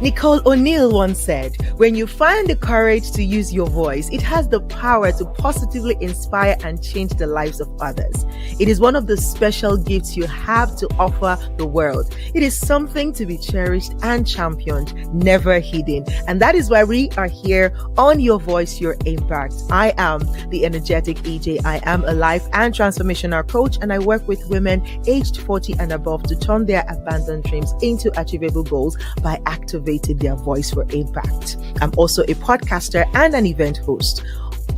Nicole O'Neill once said, "When you find the courage to use your voice, it has the power to positively inspire and change the lives of others. It is one of the special gifts you have to offer the world. It is something to be cherished and championed, never hidden." And that is why we are here on Your Voice, Your Impact. I am the energetic EJ. I am a life and transformational coach, and I work with women aged 40 and above to turn their abandoned dreams into achievable goals by activating their voice for impact. I'm also a podcaster and an event host.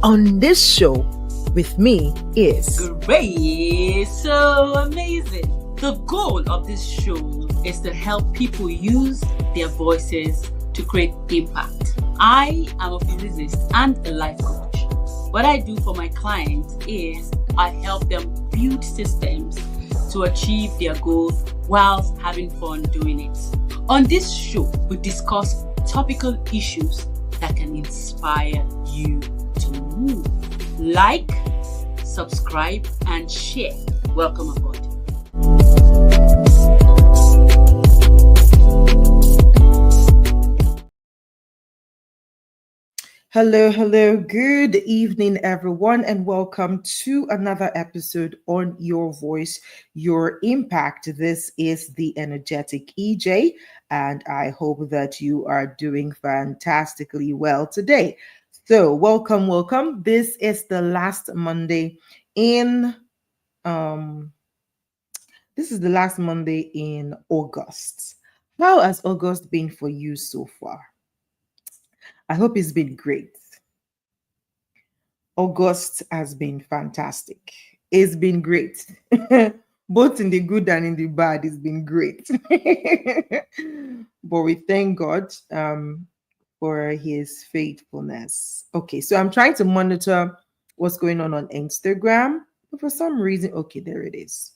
On this show with me is Gracesoamazing. The goal of this show is to help people use their voices to create impact. I am a physicist and a life coach. What I do for my clients is I help them build systems to achieve their goals whilst having fun doing it. On this show, we discuss topical issues that can inspire you to move. Like, subscribe, and share. Welcome aboard. Hello. Good evening, everyone, and welcome to another episode on Your Voice, Your Impact. This is the energetic EJ, and I hope that you are doing fantastically well today. So, welcome. This is the last Monday in August. How has August been for you so far? I hope it's been great. August has been fantastic. It's been great. Both in the good and in the bad, it's been great. But we thank God for his faithfulness. Okay, so I'm trying to monitor what's going on Instagram. But for some reason, okay, there it is.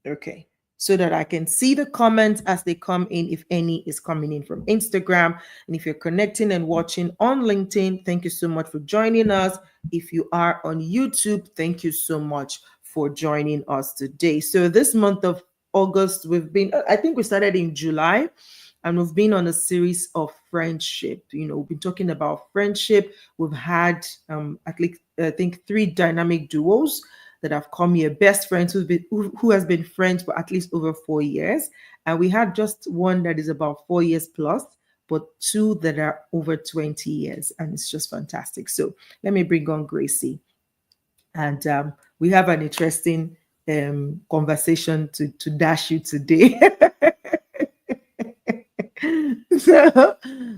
Okay, so that I can see the comments as they come in, if any is coming in from Instagram. And if you're connecting and watching on LinkedIn, thank you so much for joining us. If you are on YouTube, thank you so much for joining us today. So this month of August, I think we started in July, and we've been on a series of friendship. We've been talking about friendship. We've had at least, I think, 3 dynamic duos that have come here, best friends who has been friends for at least over 4 years. And we had just one that is about 4 years plus, but 2 that are over 20 years. And it's just fantastic. So let me bring on Gracie. And we have an interesting conversation to dash you today.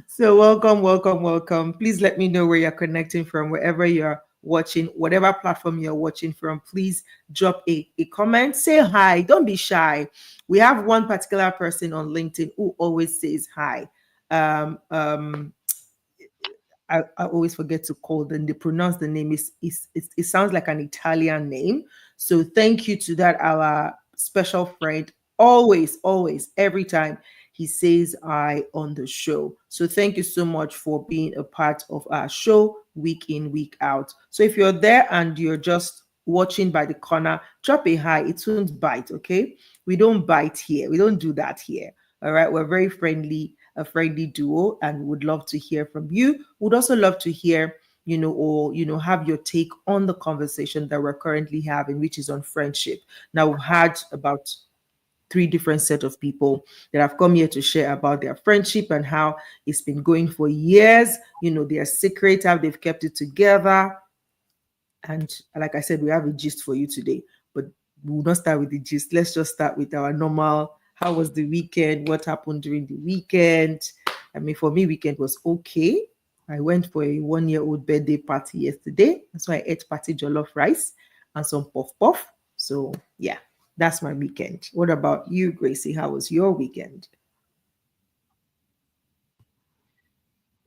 So welcome. Please let me know where you're connecting from, wherever you're watching, whatever platform you're watching from. Please drop a comment, say hi, don't be shy. We have one particular person on LinkedIn who always says hi. I always forget to call them. They pronounce the name. It sounds like an Italian name. So thank you to that, our special friend. Always, every time he says hi on the show. So thank you so much for being a part of our show week in, week out. So if you're there and you're just watching by the corner, drop a hi. It won't bite, okay? We don't bite here. We don't do that here. All right. We're very friendly, a friendly duo, and would love to hear from you. Would also love to hear, have your take on the conversation that we're currently having, which is on friendship. Now, we've had about 3 different set of people that have come here to share about their friendship and how it's been going for years, their secret, how they've kept it together. And like I said, we have a gist for you today, but we will not start with the gist. Let's just start with our normal, how was the weekend? What happened during the weekend? I mean, for me, weekend was okay. I went for a 1-year-old birthday party yesterday. So I ate party jollof rice and some puff. So yeah. That's my weekend. What about you, Gracie? How was your weekend?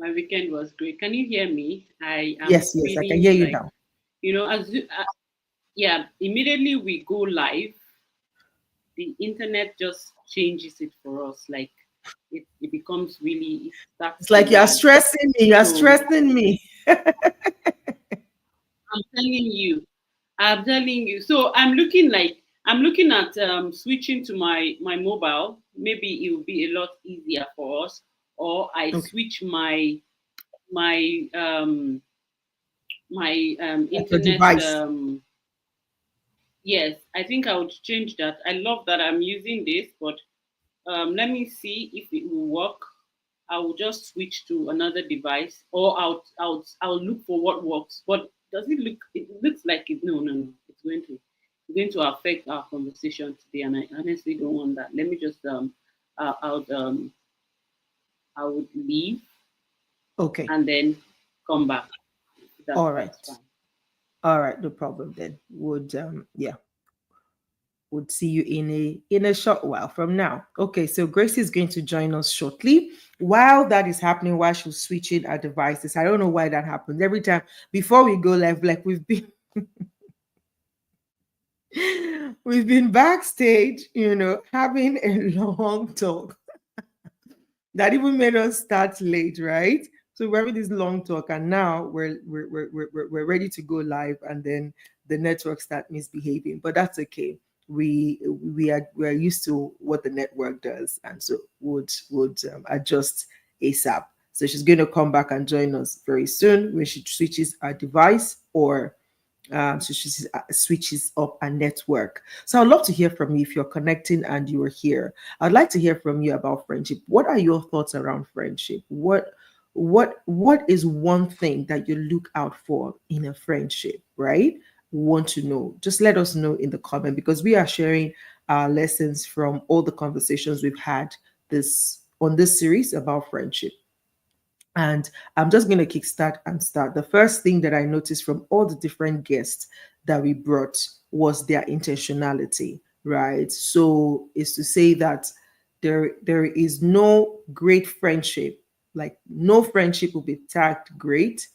My weekend was great. Can you hear me? I am Yes, I can hear you now. Immediately we go live, the internet just changes it for us. Like it becomes really. It's like you're stressing me. You're stressing me. I'm telling you. So I'm looking like I'm looking at switching to my mobile. Maybe it will be a lot easier for us. Or I Okay. switch my my Like your internet. device. Yes, I think I would change that. I love that I'm using this, but let me see if it will work. I will just switch to another device, or I'll look for what works. But does it look? It looks like it. No, no, no. It's going to affect our conversation today, and I honestly don't want that. Let me just I would leave Okay. and then come back. All That's right. fine. All right. No problem then. Would see you in a short while from now. Okay, so Gracie is going to join us shortly. While that is happening, while she's switching our devices, I don't know why that happens every time before we go live. Like we've been backstage, having a long talk that even made us start late, right? So we're having this long talk, and now we're ready to go live, and then the network start misbehaving. But that's okay. We are used to what the network does, and so would adjust ASAP. So she's going to come back and join us very soon when she switches our device, or so she switches up a network. So I'd love to hear from you if you're connecting and you are here. I'd like to hear from you about friendship. What are your thoughts around friendship? What is one thing that you look out for in a friendship, right? Want to know? Just let us know in the comment, because we are sharing our lessons from all the conversations we've had this on this series about friendship. And I'm just going to kickstart and start. The first thing that I noticed from all the different guests that we brought was their intentionality, right? So is to say that there is no great friendship, like no friendship will be tagged great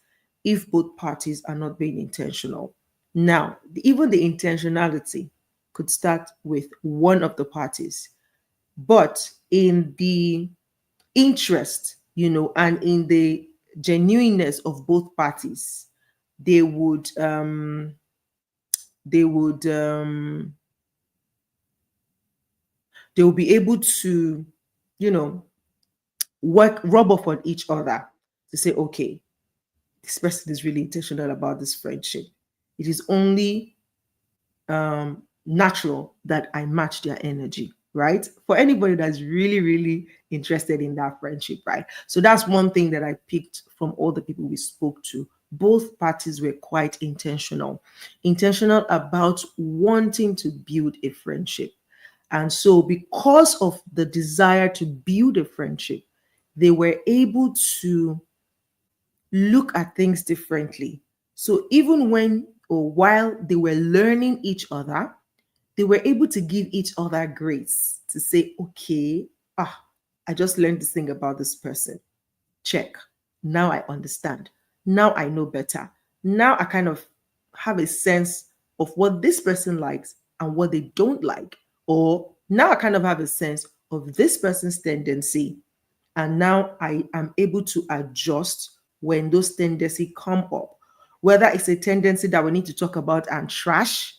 if both parties are not being intentional. Now, even the intentionality could start with one of the parties, but in the interest, and in the genuineness of both parties, they would they would they will be able to, you know, work rub off on each other to say, okay, this person is really intentional about this friendship. It is only natural that I match their energy, right? For anybody that's really, really interested in that friendship, right? So that's one thing that I picked from all the people we spoke to. Both parties were quite intentional about wanting to build a friendship. And so, because of the desire to build a friendship, they were able to look at things differently. So, even when or while they were learning each other, they were able to give each other grace to say, okay, I just learned this thing about this person. Check. Now I understand. Now I know better. Now I kind of have a sense of what this person likes and what they don't like. Or now I kind of have a sense of this person's tendency. And now I am able to adjust when those tendencies come up. Whether it's a tendency that we need to talk about and trash,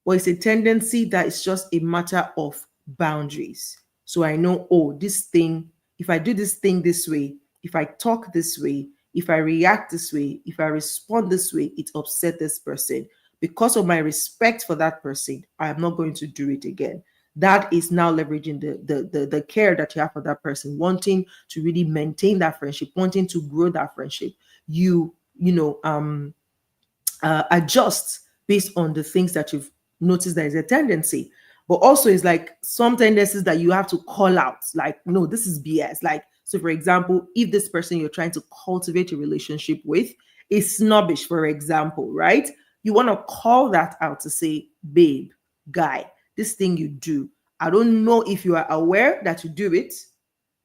or it's a tendency that is just a matter of boundaries. So I know, oh, this thing, if I do this thing this way, if I talk this way, if I react this way, if I respond this way, it upset this person. Because of my respect for that person, I am not going to do it again. That is now leveraging the care that you have for that person, wanting to really maintain that friendship, wanting to grow that friendship. Adjust based on the things that you've noticed there is a tendency. But also, it's like some tendencies that you have to call out, like, no, this is BS. Like, so for example, if this person you're trying to cultivate a relationship with is snobbish, for example, right? You want to call that out to say, babe, guy, this thing you do, I don't know if you are aware that you do it,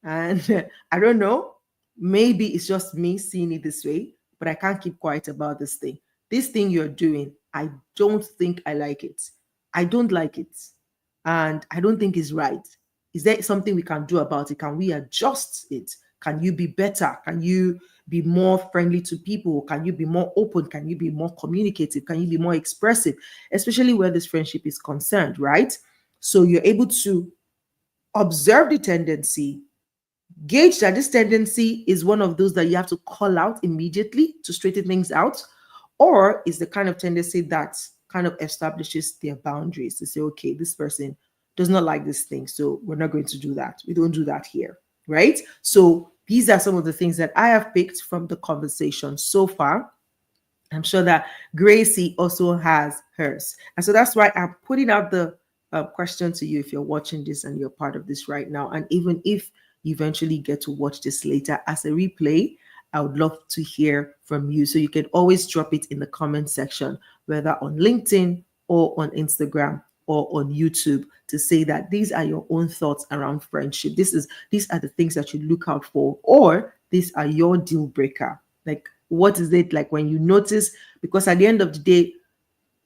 and I don't know, maybe it's just me seeing it this way, but I can't keep quiet about this thing. This thing you're doing, I don't think I like it. I don't like it. And I don't think it's right. Is there something we can do about it? Can we adjust it? Can you be better? Can you, be more friendly to people? Can you be more open? Can you be more communicative? Can you be more expressive? Especially where this friendship is concerned, right? So you're able to observe the tendency, gauge that this tendency is one of those that you have to call out immediately to straighten things out, or is the kind of tendency that kind of establishes their boundaries to say, okay, this person does not like this thing, so we're not going to do that. We don't do that here, right? So these are some of the things that I have picked from the conversation so far. I'm sure that Gracie also has hers. And so that's why I'm putting out the question to you if you're watching this and you're part of this right now. And even if you eventually get to watch this later as a replay, I would love to hear from you. So you can always drop it in the comment section, whether on LinkedIn or on Instagram or on YouTube, to say that these are your own thoughts around friendship. These are the things that you look out for, or these are your deal breaker. Like, what is it like when you notice? Because at the end of the day,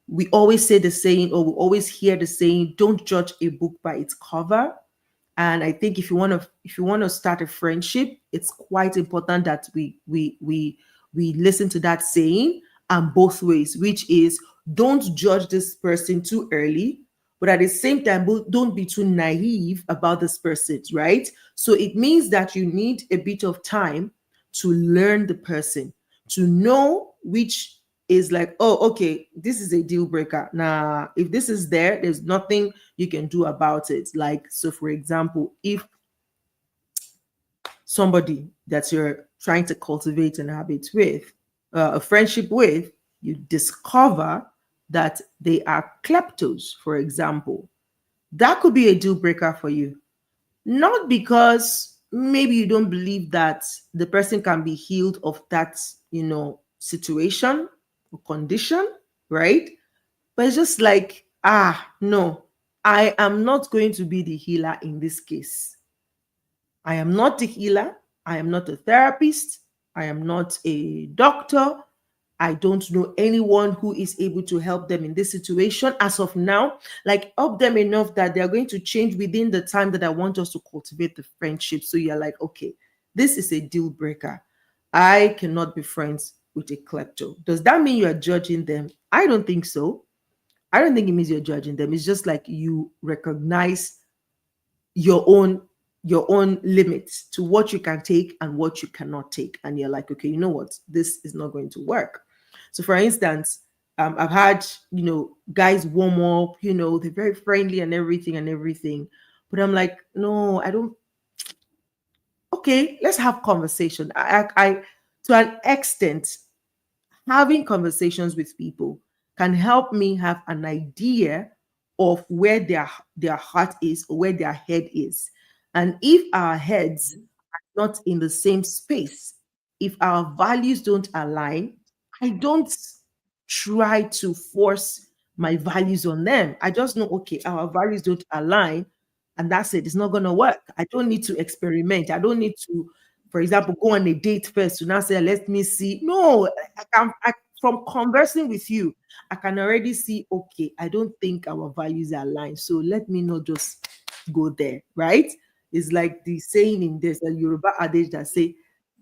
we always say the saying, or we always hear the saying, don't judge a book by its cover. And I think if you want to start a friendship, it's quite important that we listen to that saying, and both ways, which is, don't judge this person too early, but at the same time, don't be too naive about this person, right? So it means that you need a bit of time to learn the person, to know which is like, oh, okay, this is a deal breaker. Now, if this is there, there's nothing you can do about it. Like, so for example, if somebody that you're trying to cultivate an habit with, a friendship with, you discover that they are kleptos, for example, that could be a deal breaker for you. Not because maybe you don't believe that the person can be healed of that, situation or condition, right? But it's just like, no, I am not going to be the healer in this case. I am not the healer. I am not a therapist. I am not a doctor. I don't know anyone who is able to help them in this situation as of now. Like, help them enough that they're going to change within the time that I want us to cultivate the friendship. So you're like, okay, this is a deal breaker. I cannot be friends with a klepto. Does that mean you are judging them? I don't think so. I don't think it means you're judging them. It's just like you recognize your own limits to what you can take and what you cannot take, and you're like, okay, you know what, this is not going to work. So for instance, I've had guys warm up, they're very friendly and everything, but I'm like, no, I don't. Okay, let's have conversation. I to an extent, having conversations with people can help me have an idea of where their heart is or where their head is. And if our heads are not in the same space, if our values don't align, I don't try to force my values on them. I just know, okay, our values don't align, and that's it. It's not going to work. I don't need to experiment. I don't need to, for example, go on a date first to now say, let me see. No, from conversing with you, I can already see, okay, I don't think our values are aligned. So let me not just go there, right? It's like the saying in this, a Yoruba adage that say,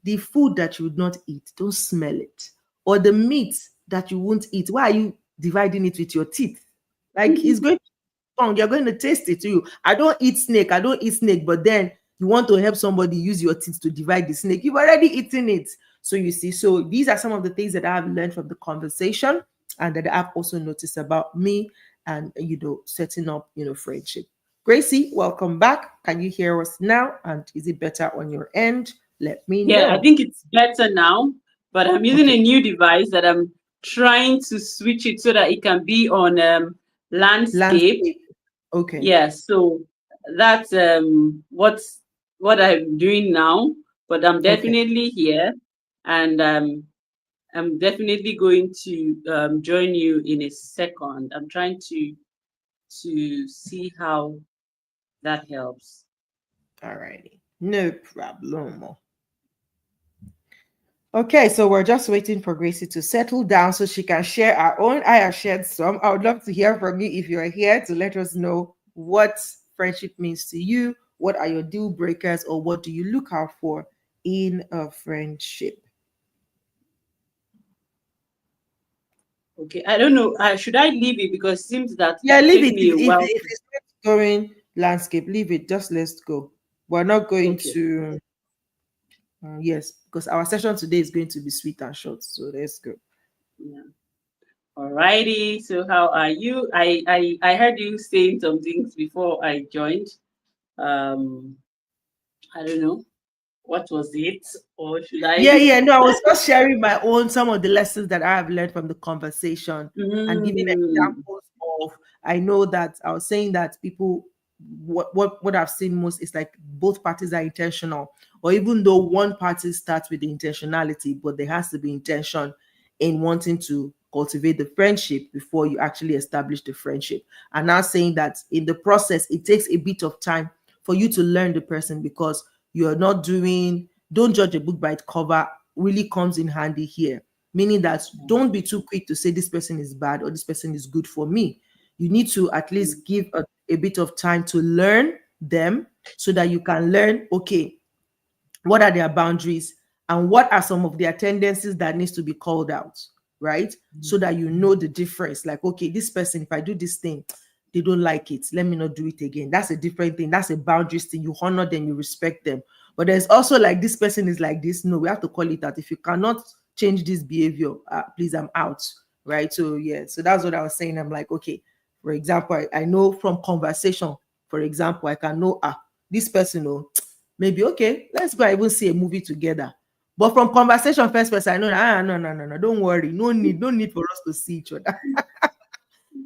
the food that you would not eat, don't smell it. Or the meat that you won't eat, why are you dividing it with your teeth? Like, it's going tongue, you're going to taste it too. I don't eat snake, but then you want to help somebody use your teeth to divide the snake. You've already eaten it. So you see, so these are some of the things that I've learned from the conversation, and that I've also noticed about me and setting up friendship. Gracie, welcome back. Can you hear us now? And is it better on your end? Let me Yeah, I know. think it's better now, but I'm using Okay. a new device that I'm trying to switch it so that it can be on landscape. Landscape. Okay. Yeah, so that's what I'm doing now, but I'm Okay. definitely here, and I'm definitely going to join you in a second. I'm trying to see how that helps. All righty. No problem. Okay, so we're just waiting for Gracie to settle down so she can share our own. I have shared some. I would love to hear from you if you're here to let us know what friendship means to you. What are your deal breakers, or what do you look out for in a friendship? Okay, I don't know. Should I leave it because it seems that Yeah, it leave take it. me a while If to. it's not going landscape, leave it. Just let's go. We're not going Okay. to. Yes, because our session today is going to be sweet and short. So let's go. Yeah. Alrighty. So how are you? I heard you saying some things before I joined. Um, I don't know what was it, or should I? Yeah, yeah. No, I was just sharing my own some of the lessons that I have learned from the conversation and giving Mm, examples of. I know that I was saying that people, what I've seen most is like both parties are intentional, or even though one party starts with the intentionality, but there has to be intention in wanting to cultivate the friendship before you actually establish the friendship. And now saying that in the process, it takes a bit of time for you to learn the person because you're not doing don't judge a book by its cover really comes in handy here. Meaning that don't be too quick to say this person is bad or this person is good for me. You need to at least give a bit of time to learn them so that you can learn, okay, what are their boundaries and what are some of their tendencies that needs to be called out, right? So that you know the difference. Like, okay, this person, if I do this thing, they don't like it, let me not do it again. That's a different thing. That's a boundaries thing. You honor them, you respect them. But there's also like, this person is like this, no, we have to call it out. If you cannot change this behavior, please, I'm out, right? So yeah, so that's what I was saying. I'm like, okay, for example, I know from conversation, for example, I can know, this person, oh, maybe okay, let's go and even see a movie together. But from conversation first person, I know that, no, no, no, no, don't worry, no need for us to see each other.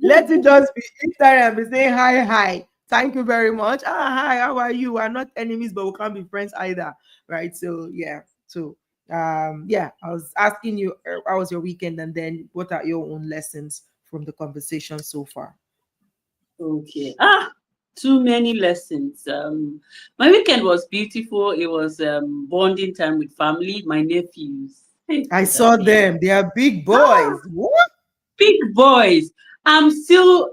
Let it just be Instagram, be saying hi, hi. Thank you very much. Hi, how are you? We're not enemies, but we can't be friends either. Right. So yeah. So yeah, I was asking you how was your weekend and then what are your own lessons from the conversation so far? okay. Too many lessons. My weekend was beautiful. It was bonding time with family, my nephews. Hey, I God, I saw beg. them. They are big Ah, boys. What? big boys. I'm still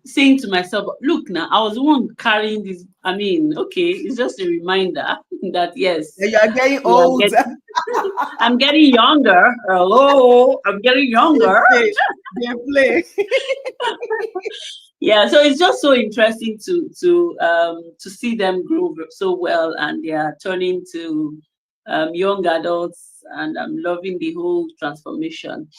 saying to myself, look now, I was the one carrying this. I mean, okay, it's just a reminder that yes, You are getting we are old. getting I'm getting younger. Hello, I'm getting They younger. play. They play. Yeah, so it's just so interesting to see them grow so well, and they are turning to young adults, and I'm loving the whole transformation.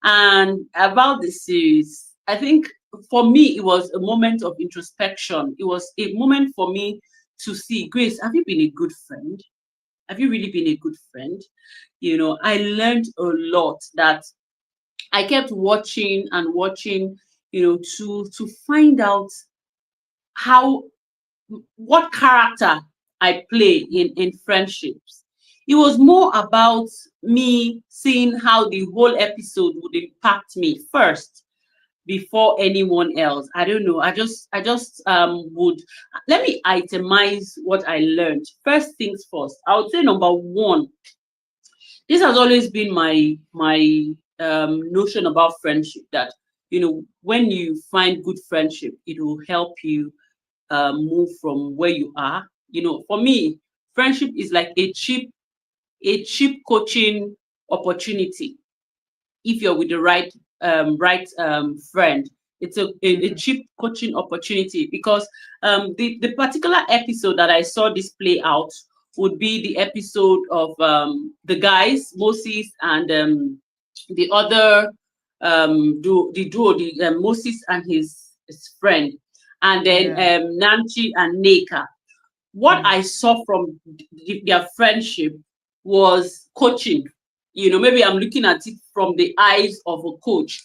And about the series, I think for me it was a moment of introspection. It was a moment for me to see, Grace, have you been a good friend? Have you really been a good friend? I learned a lot that I kept watching and watching, to find out how what character I play in friendships. It was more about me seeing how the whole episode would impact me first before anyone else. I don't know. I just would let me itemize what I learned. First things first. I would say number one, this has always been my notion about friendship, that when you find good friendship, it will help you move from where you are. For me, friendship is like a cheap coaching opportunity. If you're with the right friend, it's a cheap coaching opportunity, because the particular episode that I saw this play out would be the episode of the guys, Moses and the other the duo, Moses and his friend, and then Yeah. Nancy and Neka. What Mm. I saw from their friendship was coaching. Maybe I'm looking at it from the eyes of a coach.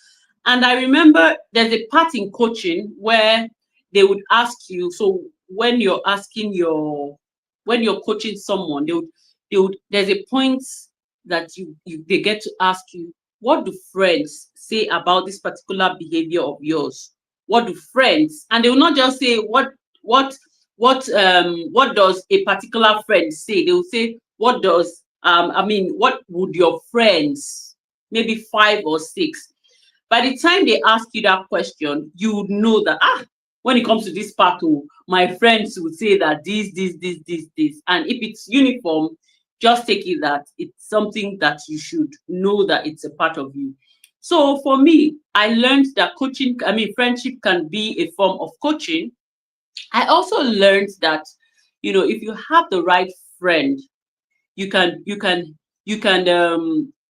And I remember there's a part in coaching where they would ask you, so when you're coaching someone, there's a point that they get to ask you, what do friends say about this particular behavior of yours? What do friends? And they will not just say what what does a particular friend say. They will say, what does what would your friends, maybe five or six, by the time they ask you that question, you would know that, when it comes to this part, oh, my friends would say that this, and if it's uniform, just take it that it's something that you should know that it's a part of you. So for me, I learned that friendship can be a form of coaching. I also learned that, if you have the right friend, you can,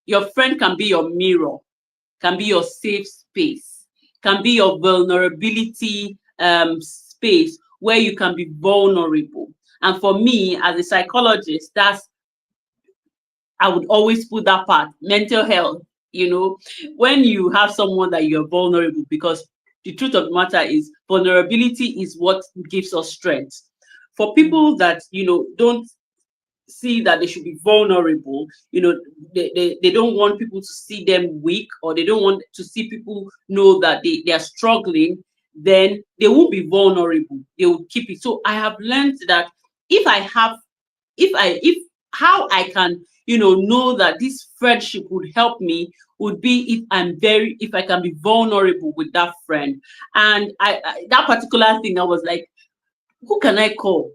your friend can be your mirror, can be your safe space, can be your vulnerability space where you can be vulnerable. And for me, as a psychologist, I would always put that part, mental health, when you have someone that you're vulnerable, because the truth of the matter is vulnerability is what gives us strength. For Mm. people that, don't see that they should be vulnerable, they don't want people to see them weak, or they don't want to see people know that they are struggling, then they won't be vulnerable. They will keep it. So I have learned that if I have if how I can, know that this friendship would help me would be if I can be vulnerable with that friend. And that particular thing, I was like, who can I call?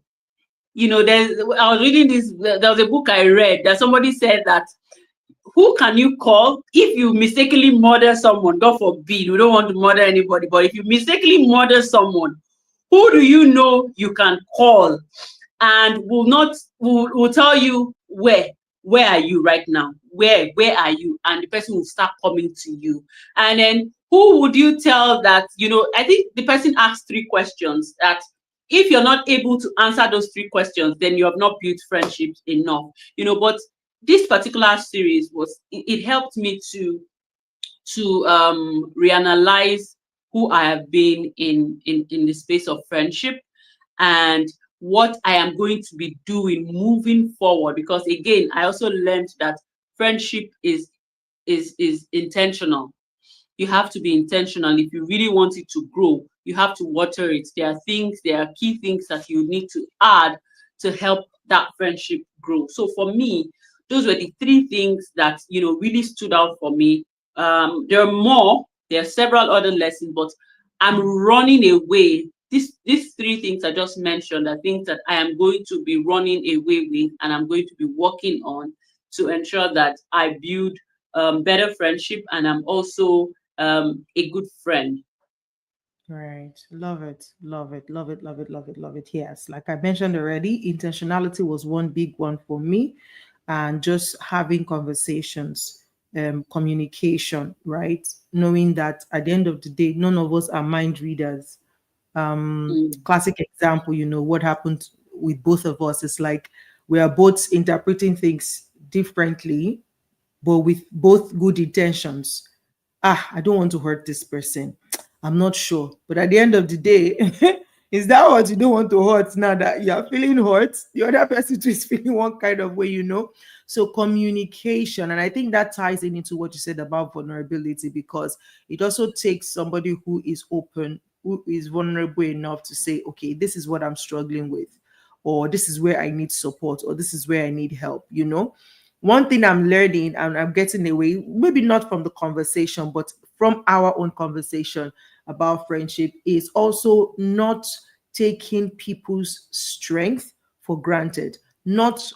I was reading this, there was a book I read that somebody said that, who can you call if you mistakenly murder someone? God forbid, we don't want to murder anybody, but if you mistakenly murder someone, who do you know you can call and will tell you where are you right now? Where are you? And the person will start coming to you. And then who would you tell that, I think the person asked 3 questions, that if you're not able to answer those 3 questions, then you have not built friendships enough. But this particular series it helped me to reanalyze who I have been in the space of friendship, and what I am going to be doing moving forward. Because again, I also learned that friendship is intentional. You have to be intentional. If you really want it to grow, you have to water it. There are key things that you need to add to help that friendship grow. So for me, those were the 3 things that really stood out for me. There are more. There are several other lessons, but I'm running away. These 3 things I just mentioned are things that I am going to be running away with, and I'm going to be working on to ensure that I build better friendship, and I'm also a good friend. Right. Love it. Love it. Love it. Love it. Love it. Love it. Yes. Like I mentioned already, intentionality was one big one for me. And just having conversations, communication, right? Knowing that at the end of the day, none of us are mind readers. Mm, Classic example, what happened with both of us is like we are both interpreting things differently, but with both good intentions. I don't want to hurt this person. I'm not sure. But at the end of the day, is that what you don't want to hurt now that you're feeling hurt? The other person too is feeling one kind of way. So communication, and I think that ties in into what you said about vulnerability, because it also takes somebody who is open, who is vulnerable enough to say, okay, this is what I'm struggling with, or this is where I need support, or this is where I need help. One thing I'm learning, and I'm getting away, maybe not from the conversation, but from our own conversation about friendship, is also not taking people's strength for granted. Not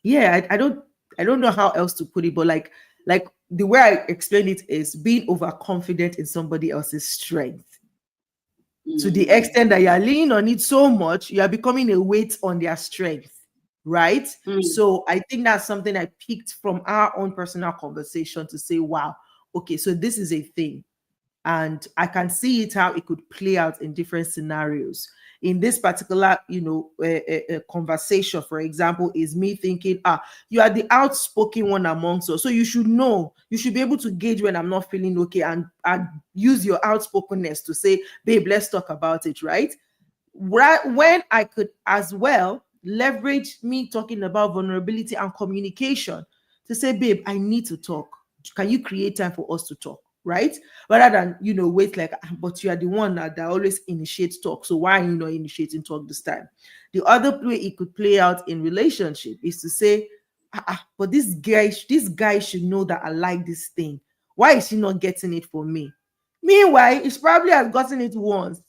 yeah, I don't know how else to put it, but like the way I explain it is being overconfident in somebody else's strength, to the mm, extent that you are leaning on it so much, you are becoming a weight on their strength, right? mm, So I think that's something I picked from our own personal conversation to say, wow, okay, so this is a thing. And I can see it how it could play out in different scenarios. In this particular, conversation, for example, is me thinking, you are the outspoken one amongst us, so you should know, you should be able to gauge when I'm not feeling okay, and use your outspokenness to say, babe, let's talk about it, right? Right, when I could as well leverage me talking about vulnerability and communication to say, babe, I need to talk. Can you create time for us to talk? Right? Rather than, wait, like, but you are the one that always initiates talk. So why are you not initiating talk this time? The other way it could play out in relationship is to say, but this guy should know that I like this thing. Why is he not getting it for me? Meanwhile, he probably has gotten it once.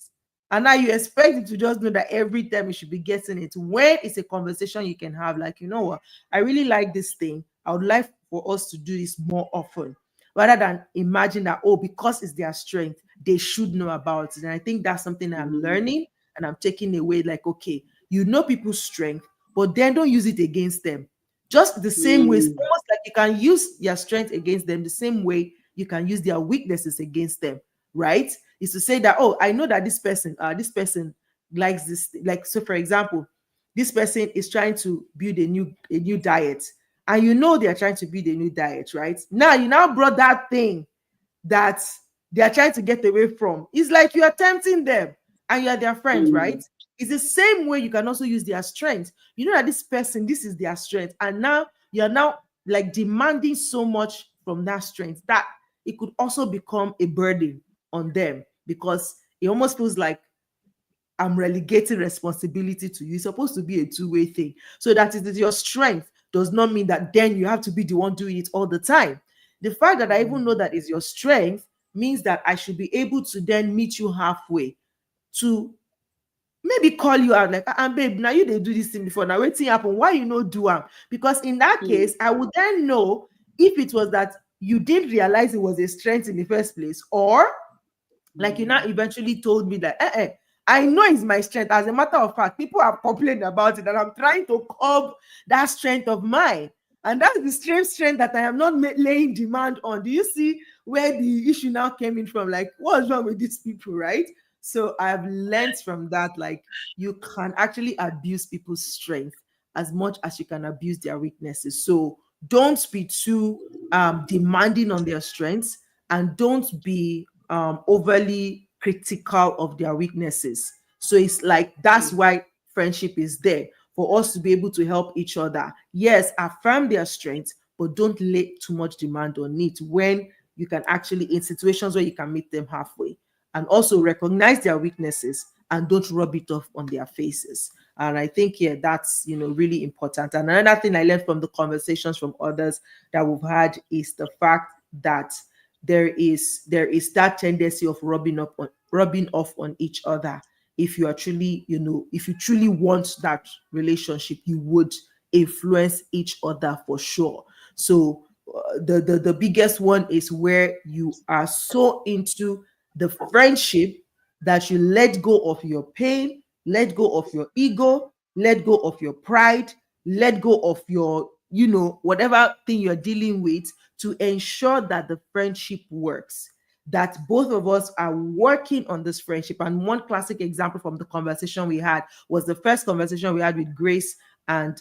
And now you expect it to just know that every time you should be getting it. When it's a conversation you can have, like, you know what, I really like this thing. I would like for us to do this more often. rather than imagine that, oh, because it's their strength, they should know about it. And I think that's something I'm learning and I'm taking away, like, okay, you know people's strength, but then don't use it against them. Just the same way, it's Mm. almost like you can use their strength against them the same way you can use their weaknesses against them, right? Is to say that, oh, I know that this person likes this. Like, so for example, this person is trying to build a new diet, and you know they are trying to build a new diet, right? Now you now brought that thing that they are trying to get away from. It's like you are tempting them and you are their friend, right? Mm. It's the same way you can also use their strength. You know that this person, this is their strength, and now you're now like demanding so much from that strength that it could also become a burden on them, because it almost feels like I'm relegating responsibility to you. It's supposed to be a two-way thing. So that it is your strength does not mean that then you have to be the one doing it all the time. The fact that I even know that is your strength means that I should be able to then meet you halfway, to maybe call you out like, babe, now you they do this thing before, now waiting happen, why you no do am? Because in that Mm. case I would then know if it was that you didn't realize it was a strength in the first place, or like you now eventually told me that I know it's my strength. As a matter of fact, people have complained about it, and I'm trying to curb that strength of mine. And that's the strange strength that I am not laying demand on. Do you see where the issue now came in from? Like, what's wrong with these people, right? So I've learned from that, like, you can actually abuse people's strength as much as you can abuse their weaknesses. So don't be too demanding on their strengths, and don't be overly critical of their weaknesses. So it's like that's why friendship is there, for us to be able to help each other. Yes, affirm their strengths, but don't lay too much demand on it, when you can actually, in situations where you can meet them halfway, and also recognize their weaknesses and don't rub it off on their faces. And I think, yeah, that's, really important. And another thing I learned from the conversations from others that we've had is the fact that there is that tendency of rubbing off on each other. If you are truly, if you truly want that relationship, you would influence each other for sure. So the biggest one is where you are so into the friendship that you let go of your pain, let go of your ego, let go of your pride, let go of your, whatever thing you're dealing with, to ensure that the friendship works, that both of us are working on this friendship. And one classic example from the conversation we had was the first conversation we had with Grace and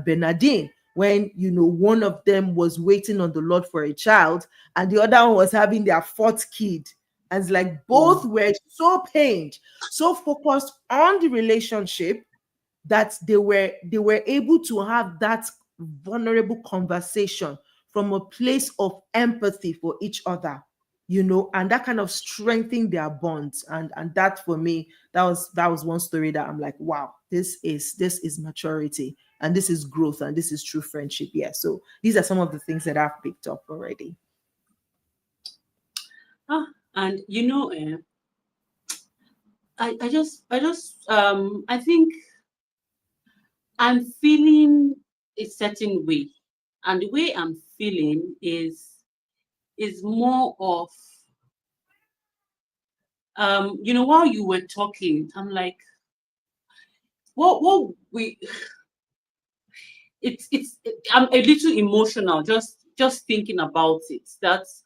Bernadine, when one of them was waiting on the Lord for a child, and the other one was having their fourth kid. And it's like both were so pained, so focused on the relationship, that they were able to have that vulnerable conversation from a place of empathy for each other, and that kind of strengthened their bonds. And that, for me, that was one story that I'm like, wow, this is maturity, and this is growth, and this is true friendship. Yeah, so these are some of the things that I've picked up already. And I think I'm feeling a certain way, and the way I'm feeling is more of while you were talking, I'm like, what we I'm a little emotional just thinking about it. That's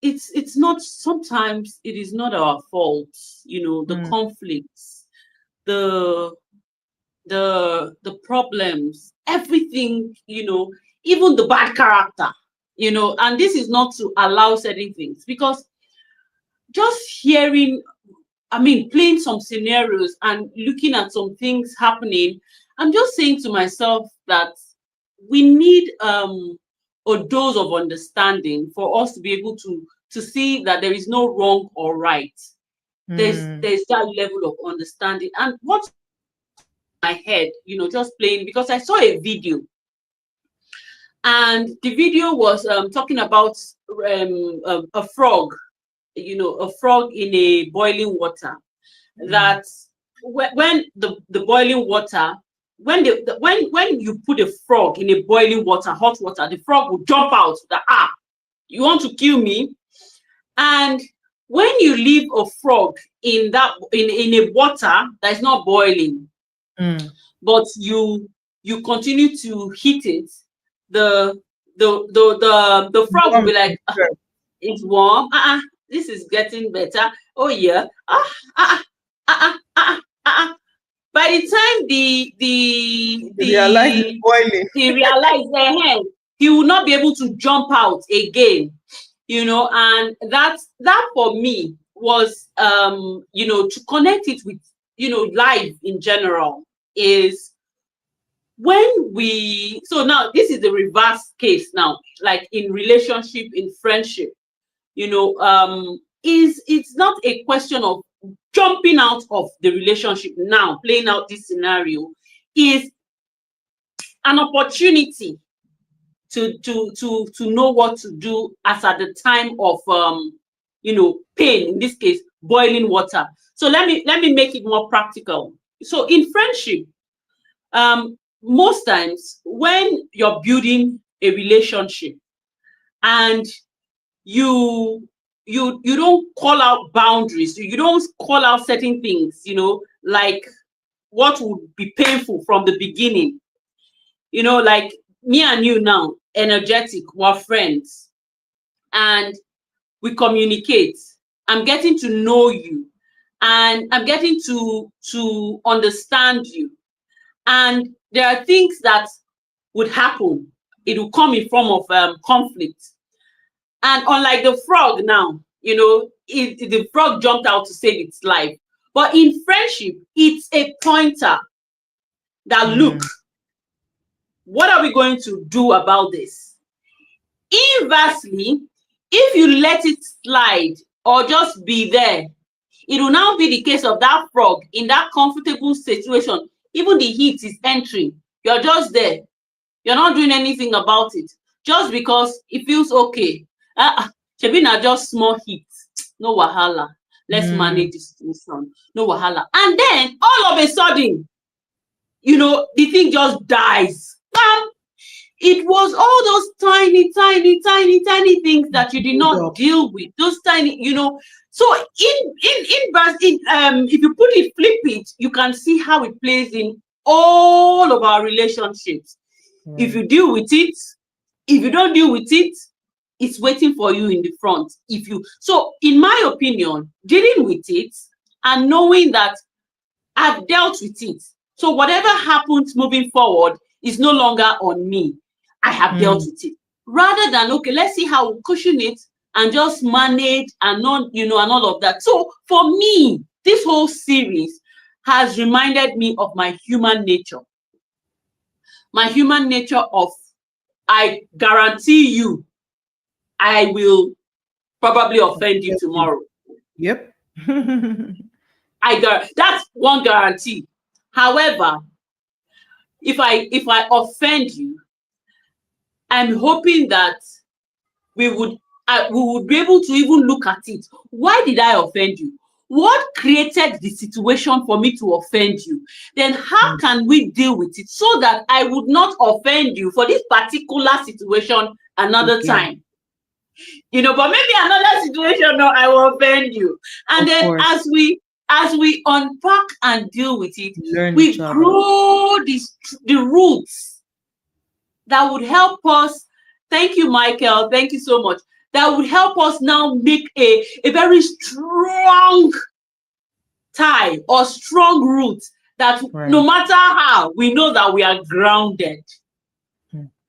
it's not, sometimes it is not our fault, the conflicts, the the problems, everything, even the bad character, and this is not to allow certain things, because just hearing, playing some scenarios and looking at some things happening, I'm just saying to myself that we need a dose of understanding for us to be able to see that there is no wrong or right. There's that level of understanding. And what's my head, just playing, because I saw a video, and the video was talking about a frog, a frog in a boiling water. That when the boiling water, when when you put a frog in a boiling water, hot water, the frog will jump out. You want to kill me? And when you leave a frog in a water that is not boiling, but you continue to heat it, the frog will be like, it's warm. This is getting better. Oh yeah. By the time he realizes that he will not be able to jump out again, and that for me was to connect it with life in general is when we. So now this is the reverse case now, like in relationship, in friendship, it's not a question of jumping out of the relationship now, playing out this scenario is an opportunity to know what to do as at the time of pain, in this case boiling water. So let me make it more practical. So in friendship, most times when you're building a relationship and you don't call out boundaries, you don't call out certain things, like what would be painful from the beginning, like me and you now, energetic, we're friends, and we communicate. I'm getting to know you, and I'm getting to understand you, and there are things that would happen. It will come in form of conflict. And unlike the frog now, the frog jumped out to save its life. But in friendship, it's a pointer that, look, what are we going to do about this? Inversely, if you let it slide or just be there, it will now be the case of that frog in that comfortable situation. Even the heat is entering. You're just there. You're not doing anything about it just because it feels okay. Shabina, just small heat. No wahala. Let's manage this situation. No wahala. And then all of a sudden, the thing just dies. It was all those tiny things that you did not deal with. Those tiny, So if you flip it, you can see how it plays in all of our relationships. If you deal with it, if you don't deal with it, it's waiting for you in the front. So in my opinion, dealing with it and knowing that I've dealt with it. So whatever happens moving forward is no longer on me. I have dealt with it. Rather than, okay, let's see how we cushion it and just manage and not, and all of that. So for me, this whole series has reminded me of my human nature. My human nature of, I guarantee you, I will probably offend you tomorrow. Yep. That's one guarantee. However, if I offend you, I'm hoping that we would be able to even look at it. Why did I offend you? What created the situation for me to offend you? Then how can we deal with it so that I would not offend you for this particular situation another time? But maybe another situation, no, I will offend you. And then as we unpack and deal with it, we grow the roots that would help us. Thank you, Michael. Thank you so much. That would help us now make a very strong tie or strong roots that no matter how, we know that we are grounded.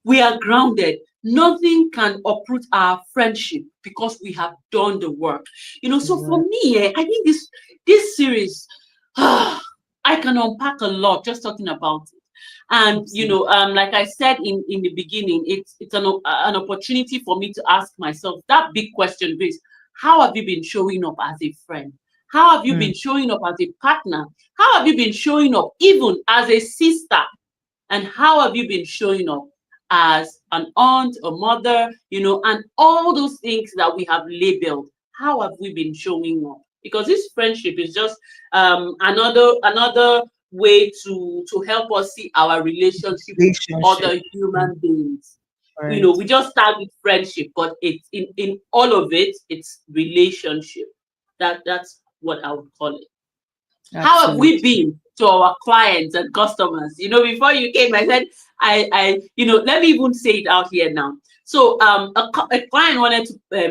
We are grounded. Nothing can uproot our friendship because we have done the work. So for me, I think this series, I can unpack a lot just talking about it. And like I said in the beginning, it's an opportunity for me to ask myself that big question, Grace. How have you been showing up as a friend? How have you been showing up as a partner? How have you been showing up even as a sister? And how have you been showing up as an aunt, a mother, and all those things that we have labeled? How have we been showing up? Because this friendship is just another way to help us see our relationship with other human beings. Right. we just start with friendship, but it's in all of it, it's relationship. That's what I would call it. How have we Absolutely. been to our clients and customers? Before you came, I said, let me even say it out here now. So, a client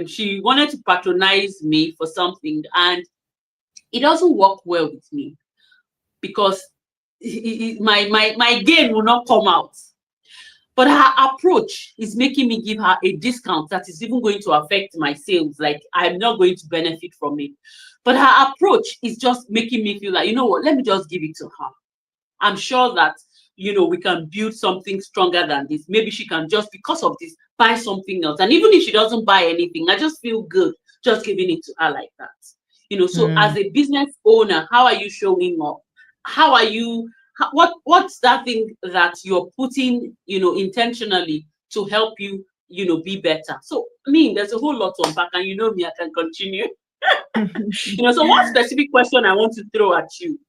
she wanted to patronize me for something, and it doesn't work well with me because my gain will not come out. But her approach is making me give her a discount that is even going to affect my sales. Like, I'm not going to benefit from it. But her approach is just making me feel like, you know what, let me just give it to her. I'm sure that, we can build something stronger than this. Maybe she can just, because of this, buy something else. And even if she doesn't buy anything, I just feel good just giving it to her like that. So Mm. as a business owner, how are you showing up? How are you, what's that thing that you're putting, intentionally to help you, be better? So, there's a whole lot to unpack, and me, I can continue. So one specific question I want to throw at you.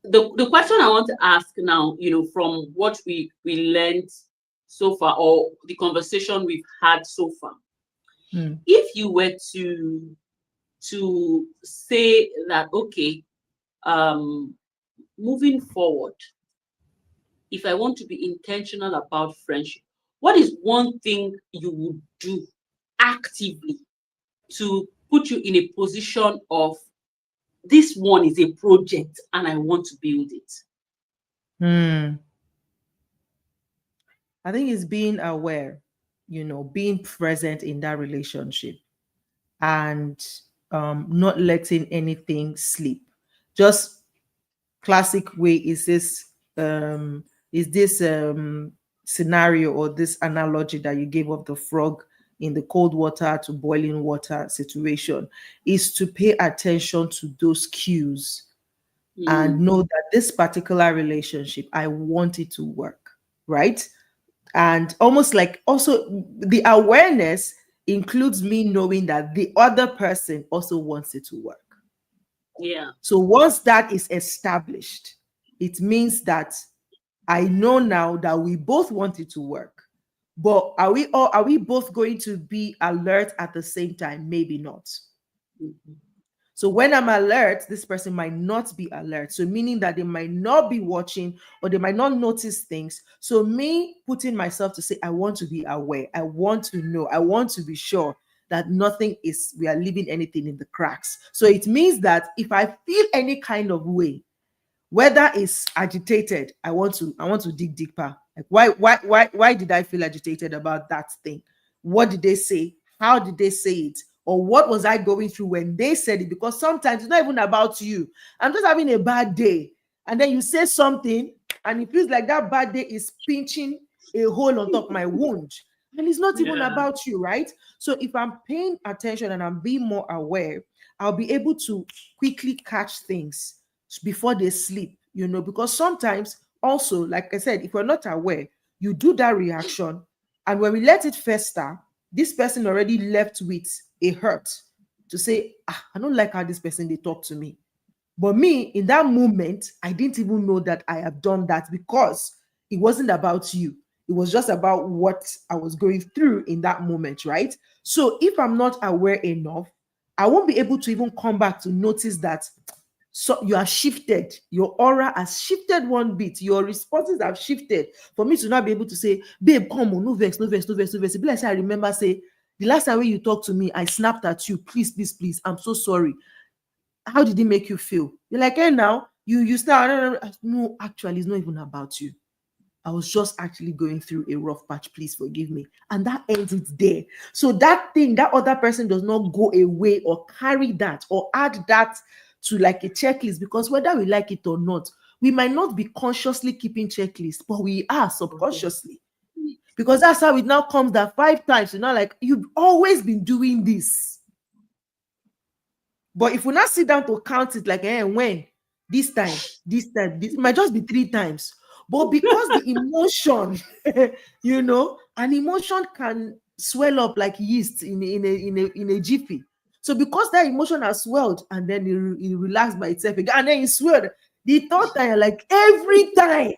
The question I want to ask now, from what we learned so far, or the conversation we've had so far, Mm. if you were to say that, okay, um, moving forward, if I want to be intentional about friendship, what is one thing you would do actively to put you in a position of, this one is a project and I want to build it? Mm. I think it's being aware, being present in that relationship, and not letting anything slip. Just classic way um, is this scenario or this analogy that you gave of the frog in the cold water to boiling water situation, is to pay attention to those cues and Mm, know that this particular relationship, I want it to work, right? And almost like also the awareness includes me knowing that the other person also wants it to work. yeah. So once that is established, it means that I know now that we both want it to work. But are we both going to be alert at the same time? Maybe not. Mhm. So when I'm alert, this person might not be alert. So meaning that they might not be watching, or they might not notice things. So me putting myself to say, I want to be aware. I want to know. I want to be sure that we are leaving anything in the cracks. So it means that if I feel any kind of way, whether it's agitated, I want to dig deeper. Like, why did I feel agitated about that thing? What did they say? How did they say it? Or what was I going through when they said it? Because sometimes it's not even about you. I'm just having a bad day, and then you say something, and it feels like that bad day is pinching a hole on top of my wound, and it's not even Yeah. about you, right? So if I'm paying attention and I'm being more aware, I'll be able to quickly catch things before they sleep, because sometimes also, like I said, if we're not aware, you do that reaction, and when we let it fester, this person already left with a hurt to say, I don't like how this person they talk to me. But me, in that moment, I didn't even know that I have done that, because it wasn't about you. It was just about what I was going through in that moment, right? So if I'm not aware enough, I won't be able to even come back to notice that. So you are shifted, your aura has shifted one bit, your responses have shifted, for me to not be able to say, babe, come on, no vex, no vex, no vex, no vex. It be like say I remember say, the last time when you talked to me, I snapped at you, please, please, please, I'm so sorry. How did it make you feel? You're like, hey, now you start. No, actually, it's not even about you. I was just actually going through a rough patch. Please forgive me. And that ends it there. So that thing, that other person does not go away or carry that or add that to like a checklist, because whether we like it or not, we might not be consciously keeping checklists, but we are subconsciously. Because that's how it now comes that 5 times, like, you've always been doing this. But if we not sit down to count it, like, when, this might just be 3 times. But because the emotion, an emotion can swell up like yeast in a jiffy. So because that emotion has swelled, and then it relaxed by itself again, and then it swelled the third time, like every time.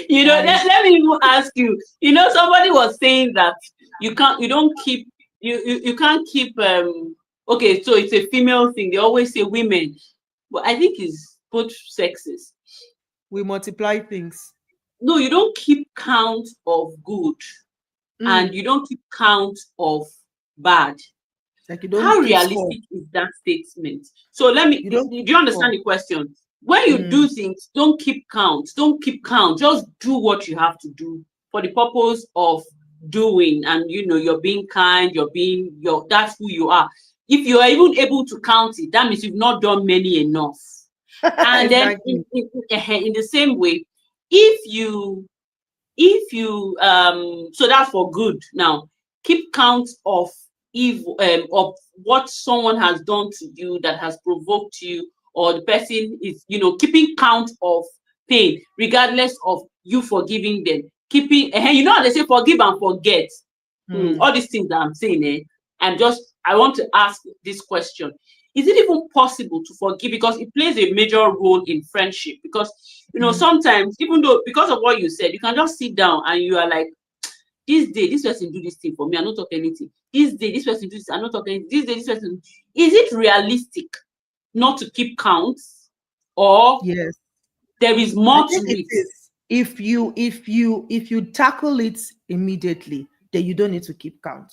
You know, I let me even ask you. You know, somebody was saying that you don't keep, you can't keep. Okay, so it's a female thing. They always say women, but I think it's both sexes. we multiply things. No, you don't keep count of good, and Mm. you don't keep count of bad. Like you How don't keep score. realistic is that statement? So let me, You do don't keep you understand score. the question? When you Mm. do things, don't keep count. Don't keep count. Just do what you have to do for the purpose of doing. And you know, you're being kind, that's who you are. If you are even able to count it, that means you've not done many enough. And then Exactly. in the same way, if you so that's for good. Now keep count of evil, of what someone has done to you that has provoked you, or the person is, you know, keeping count of pain regardless of you forgiving them, keeping you know how they say forgive and forget. Mm. All these things that I'm saying, I want to ask this question. Is it even possible to forgive? Because it plays a major role in friendship. Because, you know, Mm. sometimes, even though, because of what you said, you can just sit down and you are like, this day, this person do this thing for me, I not talk anything. This day, this person do this, I not talk anything. This day, this person. Is it realistic not to keep counts? Or Yes. there is I more to think it it? is. If you tackle it immediately, then you don't need to keep count.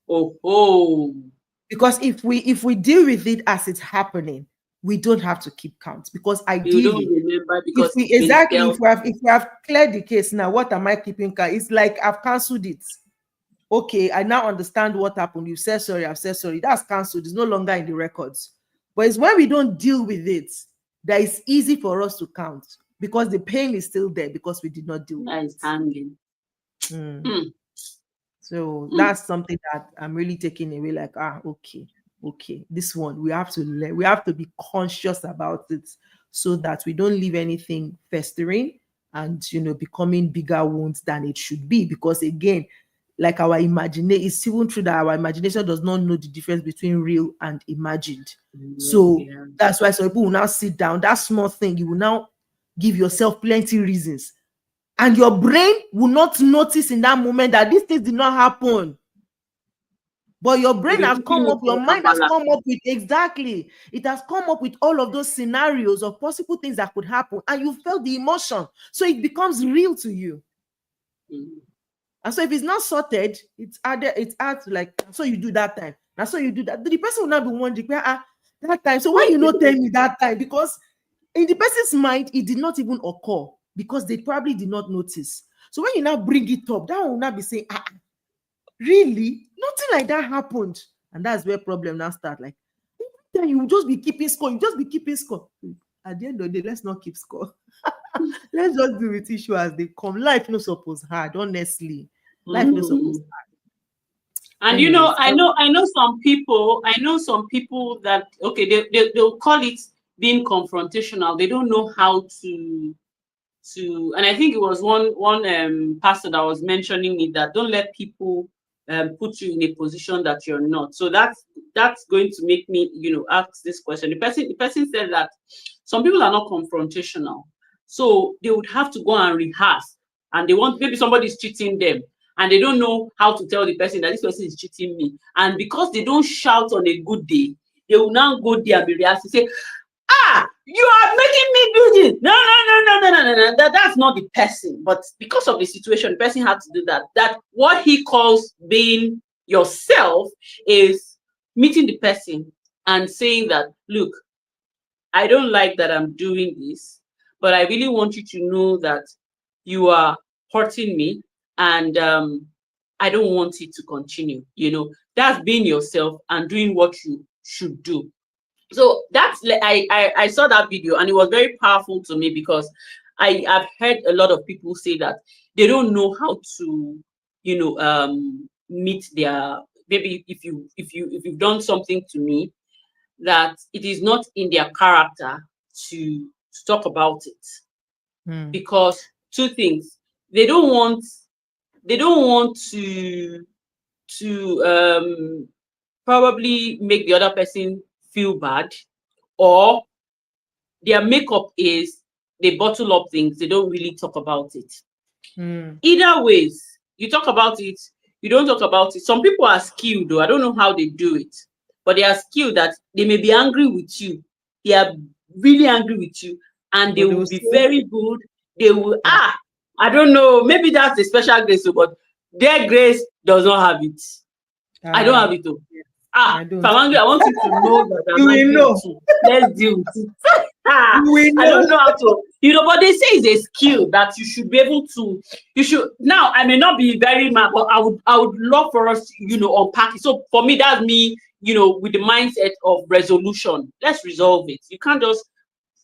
Oh, oh, Because if we deal with it as it's happening, we don't have to keep count. Because you don't ideally, remember if because we it's been exactly dealt. if we have cleared the case now, what am I keeping count? It's like I've cancelled it. Okay, I now understand what happened. You said sorry, I've said sorry. That's cancelled. It's no longer in the records. But it's when we don't deal with it that it's easy for us to count because the pain is still there because we did not deal with That is it. hanging. Mm. Hmm. So Hmm. that's something that I'm really taking away. Like, okay, this one we have to learn. We have to be conscious about it so that we don't leave anything festering and becoming bigger wounds than it should be. Because again, like our imagination, it's even true that our imagination does not know the difference between real and imagined. So Yeah. that's why some people will now sit down. That small thing, you will now give yourself plenty reasons and your brain will not notice in that moment that these things did not happen. But your You'll brain be has putting come it up, your all mind has kabbalah. come up with exactly. It has come up with all of those scenarios of possible things that could happen, and you felt the emotion. So it becomes real to you. Mm. And so if it's not sorted, it's hard to like, so you do that time. Now so you do that. The person will not be wondering, that time. So why you not tell me that time? Because in the person's mind, it did not even occur because they probably did not notice. So when you now bring it up, that one will not be saying, really? Nothing like that happened. And that's where problem now start. Like, then you will just be keeping score. You just be keeping score. At the end of the day, let's not keep score. Let's just deal with issue as they come. Life no suppose hard, honestly. Life no suppose Mm. hard. And you know, Anyways, I know some people that okay, they'll call it being confrontational. They don't know how and I think it was one pastor that was mentioning it, that don't let people put you in a position that you're not. So that's going to make me, you know, ask this question. The person said that some people are not confrontational, so they would have to go and rehearse, and they want, maybe somebody's cheating them, and they don't know how to tell the person that this person is cheating me, and because they don't shout on a good day, they will now go there and be rehearsing, say, you are making me do this. No, no, no, no, no, no, no, no. That's not the person. But because of the situation, the person had to do that. That what he calls being yourself is meeting the person and saying that, look, I don't like that I'm doing this, but I really want you to know that you are hurting me, and I don't want it to continue. You know, that's being yourself and doing what you should do. So that's I saw that video and it was very powerful to me, because I've heard a lot of people say that they don't know how to, you know, meet their, maybe if you've done something to me, that it is not in their character to talk about it, Hmm. because two things, they don't want they don't want to probably make the other person feel bad, or their makeup is they bottle up things, they don't really talk about it. Mm. Either ways, you talk about it, you don't talk about it. Some people are skilled though. I don't know how they do it, but they are skilled that they may be angry with you. They are really angry with you, and they But they will will be still, very good. They will yeah, I don't know, maybe that's a special grace, but their grace does not have it. I don't have uh, it though. yeah, I If I'm don't. angry, I want you to know that You I'm will angry with know. you. Let's deal with it. You will I don't know. know how to, but they say it's a skill that you should be able to. You should now. I may not be very mad, but I would love for us, to, unpack it. So for me, that's me, with the mindset of resolution. Let's resolve it. You can't just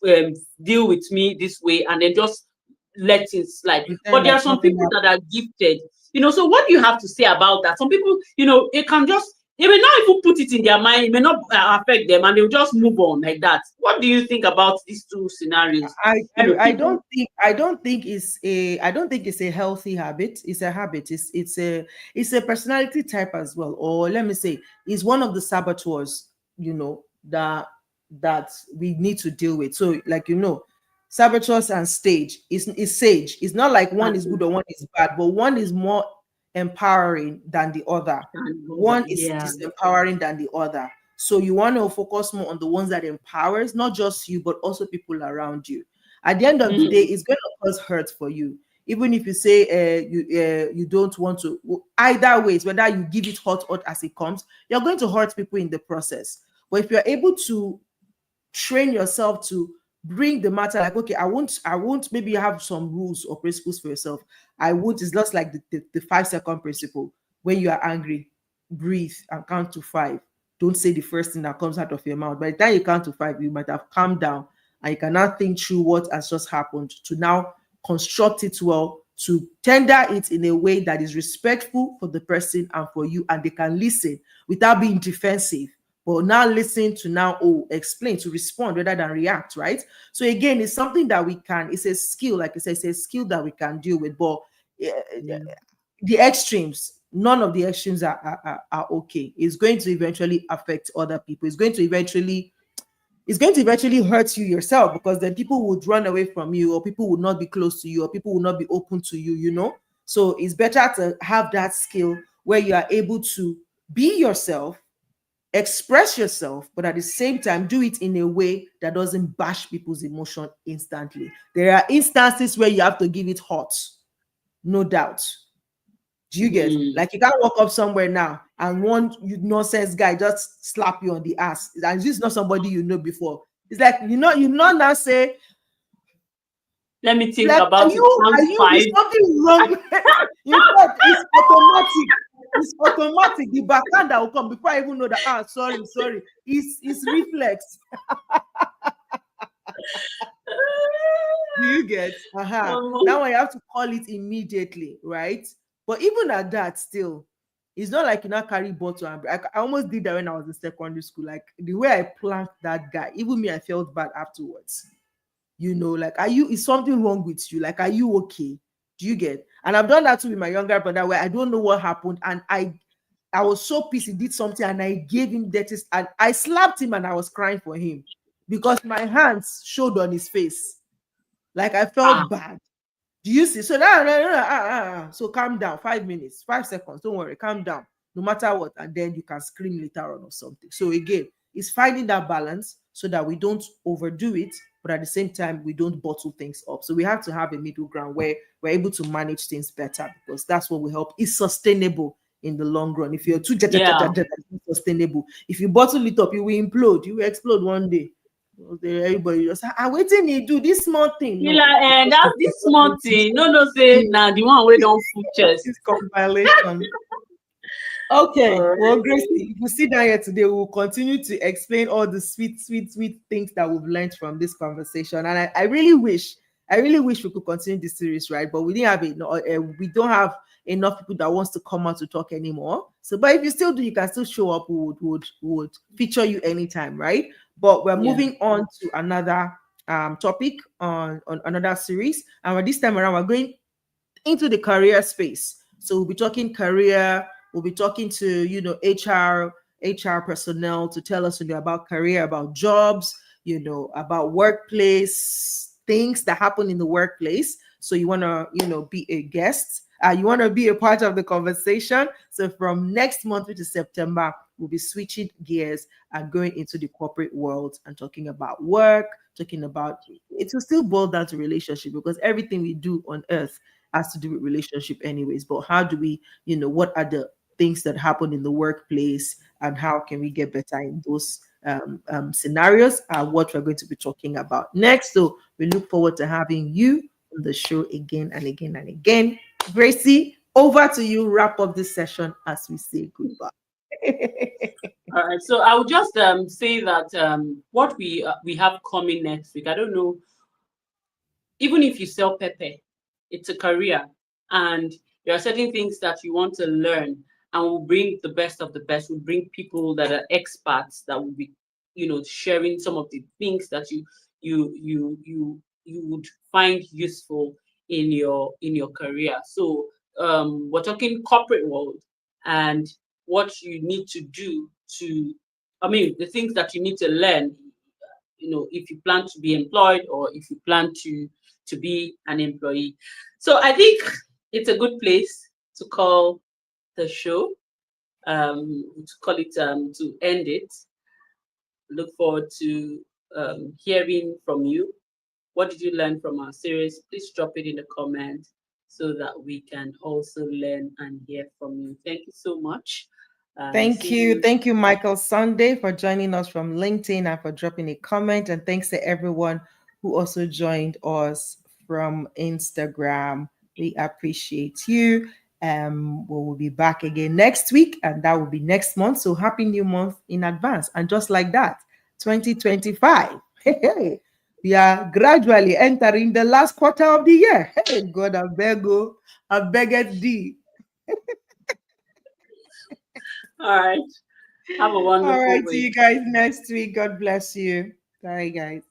um, deal with me this way and then just let it slide. Pretend But there are like some nothing people that happened. are gifted, so what do you have to say about that? Some people, it can just, they may not even put it in their mind, it may not affect them, and they'll just move on like that. What do you think about these two scenarios? I People. don't think it's a healthy habit. It's a habit. It's a personality type as well. Or let me say, it's one of the saboteurs, that we need to deal with. So, like, saboteurs and stage is sage. It's not like one is good or one is bad, but one is more empowering than the other. One is Yeah. disempowering than the other. So you want to focus more on the ones that empowers not just you but also people around you. At the end of the day, Mhm. it's going to cause hurt for you. Even if you say you don't want to, either ways, whether you give it hot as it comes, you're going to hurt people in the process. But if you're able to train yourself to bring the matter, like, okay, I won't maybe you have some rules or principles for yourself. I won't, it's just like the 5 second principle. When you are angry, breathe and count to five. Don't say the first thing that comes out of your mouth. By the time you count to five, you might have calmed down and you can now think through what has just happened to now construct it well, to tender it in a way that is respectful for the person and for you, and they can listen without being defensive, but now listen to now, explain, to respond rather than react, right? So again, it's something that it's a skill, like I said, it's a skill that we can deal with. But Yeah. the extremes, none of the extremes are okay. It's going to eventually affect other people. It's going to eventually hurt you yourself, because then people would run away from you, or people would not be close to you, or people will not be open to you. So it's better to have that skill where you are able to be yourself, express yourself, but at the same time do it in a way that doesn't bash people's emotion instantly. There are instances where you have to give it hot, no doubt. Do you get? Mm. Like, you can't walk up somewhere now and one nonsense guy just slap you on the ass, and this is not somebody you know before. It's like, you know now say, Let me think like, about it. Count is five. something wrong? In fact, it's automatic. It's automatic. The backhand that will come before I even know that, sorry. It's reflex. Do you get? Um, Now I have to call it immediately, right? But even at that, still, it's not like you now carry bottle. And I almost did that when I was in secondary school. Like, the way I planked that guy, even me, I felt bad afterwards. Like, is something wrong with you? Like, are you okay? Do you get? And I've done that too with my younger brother, where I don't know what happened, and I was so pissed. He did something and I gave him that, and I slapped him and I was crying for him because my hands showed on his face. Like, I ah, felt bad. Do you see? So now, so calm down. 5 minutes, 5 seconds. Don't worry, calm down. No matter what, and then you can scream later on or something. So again, it's finding that balance so that we don't overdo it, but at the same time we don't bottle things up. So we have to have a middle ground where we're able to manage things better, because that's what will help. It's sustainable in the long run. If you're too yeah. it's not sustainable. If you bottle it up, you will implode. You will explode one day. Everybody just, waiting you do this small thing. You No, like, that's this small thing. No, no, say now the one we don't full chest. this compilation. All Okay, well, right. Gracie, if we sit down here today, we'll continue to explain all the sweet, sweet, sweet things that we've learned from this conversation. And I really wish we could continue this series, right? But we didn't have it. No, we don't have enough people that wants to come out to talk anymore. So, but if you still do, you can still show up. We would feature you anytime, right? But we're Yeah. moving on to another topic on another series, and this time around we're going into the career space. So we'll be talking career, we'll be talking to HR personnel to tell us about career, about jobs, about workplace things that happen in the workplace. So you want to, be a guest. You want to be a part of the conversation. So from next month, which is September, we'll be switching gears and going into the corporate world and talking about work, talking about it will still boil down to relationship because everything we do on earth has to do with relationship anyways. But how do we, what are the things that happen in the workplace and how can we get better in those scenarios are what we're going to be talking about next. So we look forward to having you on the show again and again and again. Gracie, over to you. Wrap up this session as we say goodbye. All right. So I would just say that what we have coming next week. I don't know. Even if you sell pepper, it's a career, and there are certain things that you want to learn, and we'll bring the best of the best. We'll bring people that are experts that will be, sharing some of the things that you would find useful in your career. So we're talking corporate world and what you need to do to, I mean, the things that you need to learn, if you plan to be employed or if you plan to be an employee. So I think it's a good place to call the show, to call it, to end it. Look forward to hearing from you. What did you learn from our series? Please drop it in the comment so that we can also learn and hear from you. Thank you so much. Thank See you. you. Thank you, Michael Sunday, for joining us from LinkedIn and for dropping a comment. And thanks to everyone who also joined us from Instagram. We appreciate you. We will be back again next week, and that will be next month. So happy new month in advance. And just like that, 2025. Hey, we are gradually entering the last quarter of the year. Hey, God, I beg it thee. All right. Have a All wonderful right. See week. you guys next week. God bless you. Bye, guys.